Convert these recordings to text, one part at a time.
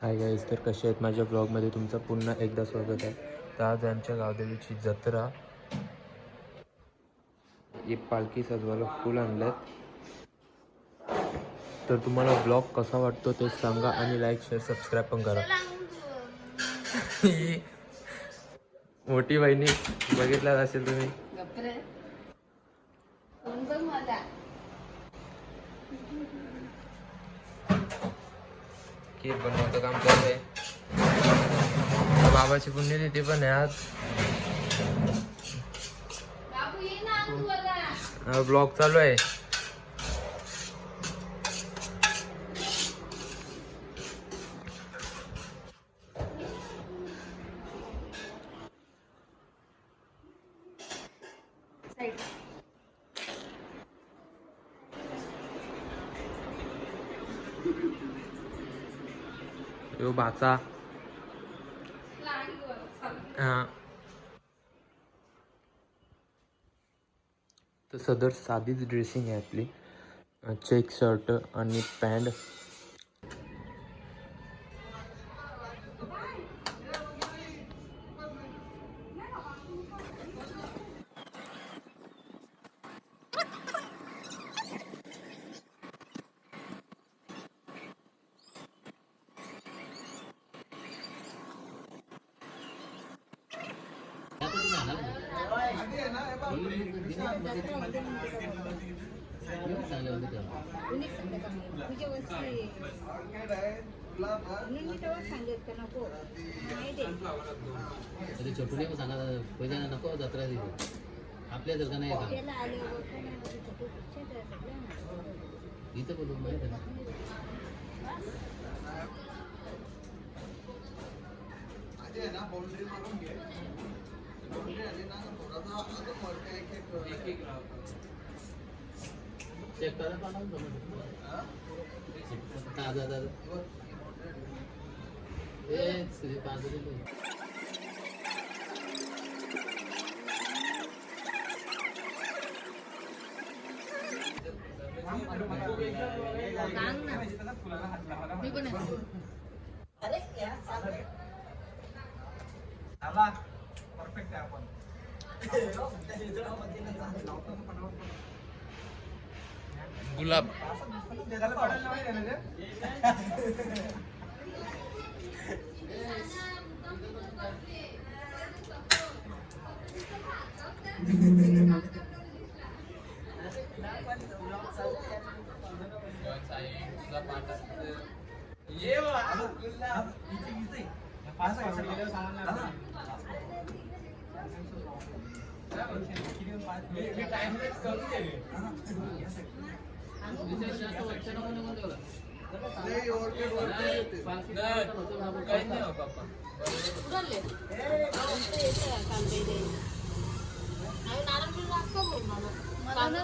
Hi guys, तर कसे आहेत? माझ्या ब्लॉगमध्ये तुमचं पुन्हा एकदा स्वागत आहे. तर आज आमच्या गावदेवीची जत्रा, एक पालखी सजवायला फुल आणल्यात. तर तुम्हाला ब्लॉग कसा वाटतो ते सांगा आणि लाईक शेअर सबस्क्राईब पण करा. मोठी बहिणी बघितला असेल तुम्ही. खीर बनवतं काम चालू आहे. बाबाची पुण्यतिथी पण आहे आज. ब्लॉग चालू आहे. यो बाचा हा. तर सदर साधीच ड्रेसिंग आहे आपली. चेक शर्ट आणि पॅन्ट. छोटू नाही सांगा पहिल्या नको जत्रा आपल्या जर का नाही इथं बोलून माहिती आहे ना. चेक करा दादा परफेक्ट आहे आपण. गुलाब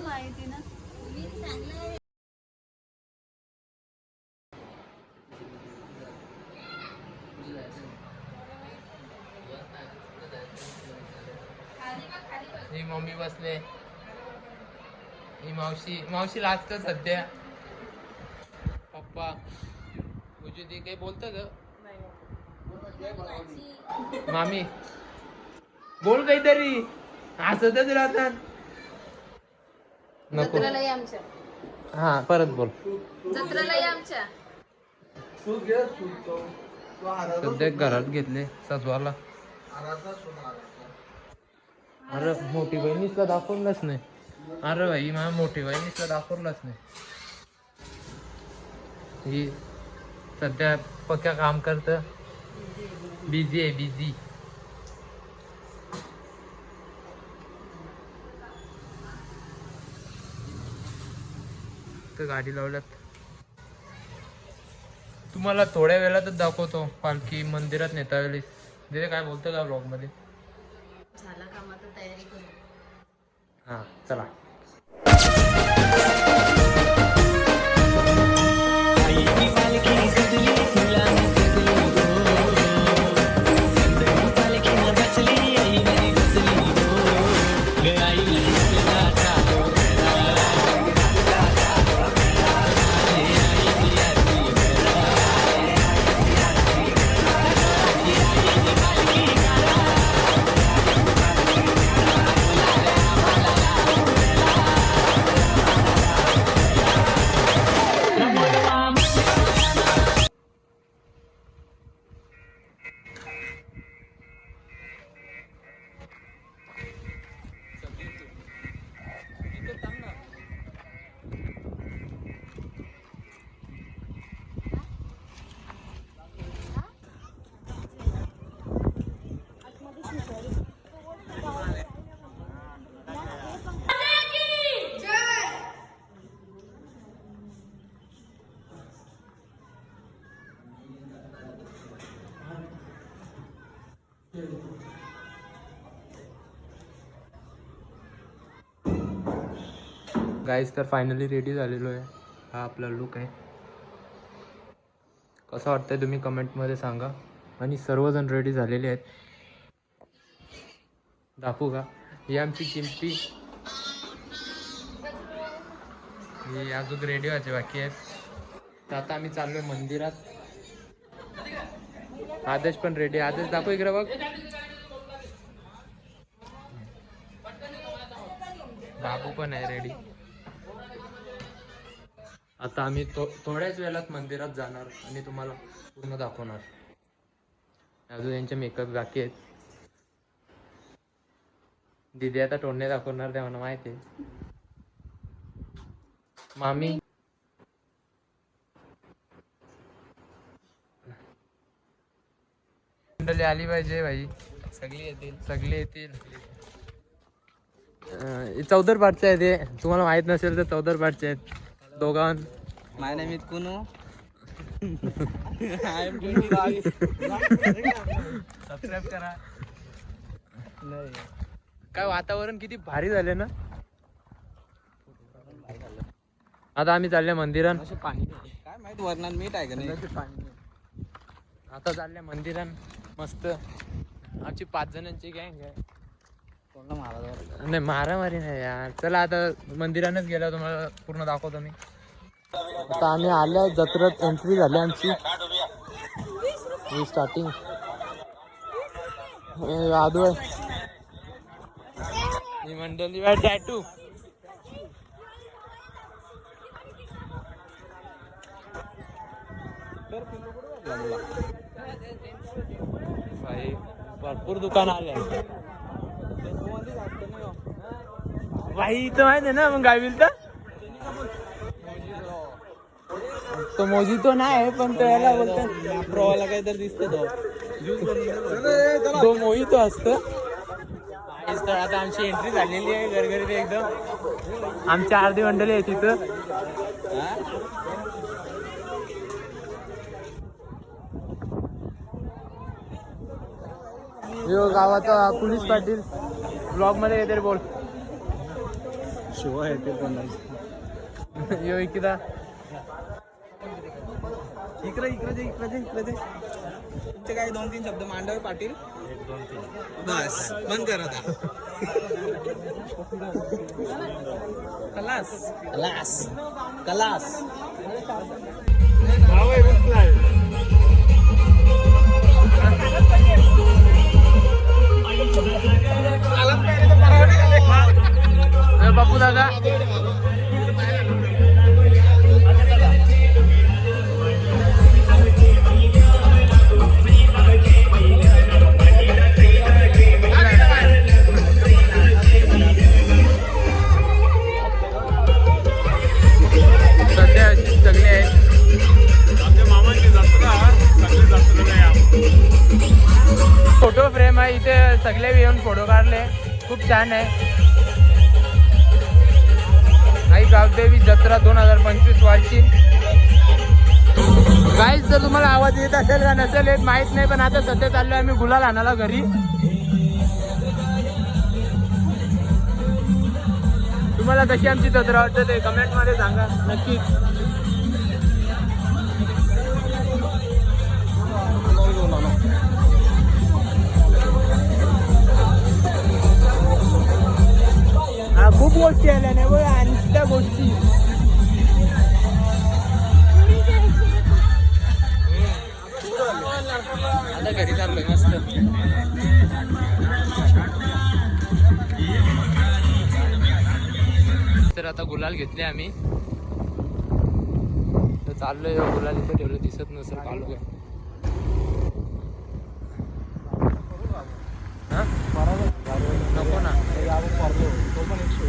माहिती ना. ही मम्मी बसले. ही मावशी लाजत सध्या. पप्पा तुझी ती काही बोलत ग. मामी बोल काहीतरी. हसतच राहतात. नको हा परत बोल. सध्या घरात घेतले सजवाला. अरे मोठी बहिणीसला दाखवलंच नाही. अरे भाई माझ्या मोठी बहिणीसला दाखवलंच नाही. ही सध्या पक्का काम करत. बिझी आहे बिझी. तर गाडी लावल्यात. तुम्हाला थोड्या वेळातच दाखवतो पालखी मंदिरात नेता वेळेस. जे काय बोलतो का ब्लॉग मध्ये. झाला कामात तयारी करू. हा चला. गाईज तर फायनली रेडी झालेलो आहे. हा आपला लुक आहे. कसं वाटतंय तुम्ही कमेंटमध्ये सांगा. आणि सर्वजण रेडी झालेले आहेत. दाखवू का? ही आमची चिंपी. ही अजून रेडी व्हायचे बाकी आहेत. तर आता आम्ही चाललोय मंदिरात. आदेश पण रेडी. आदेश दाखव इकडे बघ. बाबू पण आहे रेडी. आता आम्ही थोड्याच वेळात मंदिरात जाणार आणि तुम्हाला पूर्ण दाखवणार. अजून यांचे मेकअप बाकी आहेत. दीदी आता तोंडणे दाखवणार, ते मला माहिती आहे. मामी मंडळी आली पाहिजे भाई. सगळी येतील. चौदर पाठचे आहे ते. तुम्हाला माहित नसेल तर चौदर पाठचे आहेत दोघां. माय नेम इज कुनू. सबस्क्राईब करा. काय वातावरण किती भारी झाले ना. आता आम्ही चालले मंदिरात. पाणी काय माहित वरणात मीठ आहे का नाही. आता चालले मंदिरात मस्त. आमची 5 जणांची गँग आहे. नाही मारामारी नाही यार. चला आता मंदिरानच गेला, तुम्हाला पूर्ण दाखवतो मी. आता आम्ही आल्या जत्रेत. एंट्री झाली आमची. ही स्टार्टिंग आदू आहे. ही मंडळी टॅटू. भाई भरपूर दुकान आले भाई. इथं माहिती आहे ना मग गावील तर तो मोजितो नाही पण तो याला बोलतात प्रोवाला काहीतरी दिसतो तो मोहितो असतो. तर आता आमची एंट्री झालेली आहे गरगरीत एकदम. आमची अर्धी मंडळी आहे तिथं. यो गावाचा पोलीस पाटील ब्लॉग मध्ये काहीतरी बोल. शिवाय यो इकडा इकडे तुमचे काही 2-3 शब्द मांडव पाटील. बस बंद कर आता. कलास बापू दादा. सध्या सगळे आहेत. आमच्या मामाची जत्रा सगळी जत्रा फोटो फ्रेम आहे इथे. सगळे येऊन फोटो काढले. खूप छान आहे. आई गावदेवी जत्रा 2025 वार्षी. गाईज जर तुम्हाला आवाज येत असेल का नसेल येत माहित नाही, पण आता सध्या चाललोय आम्ही गुलाल आणायला घरी. तुम्हाला कशी आमची जत्रा वाटते ते कमेंट मध्ये सांगा नक्कीच. हा खूप गोष्टी आल्या नाही बघा. आणि त्या गोष्टी आता घरी चाललोय मस्त. तर आता गुलाल घेतले आम्ही. तर चाललोय. गुलाल इथे ठेवलं दिसत नसेल काढू काय. नको ना. तो पण एक शो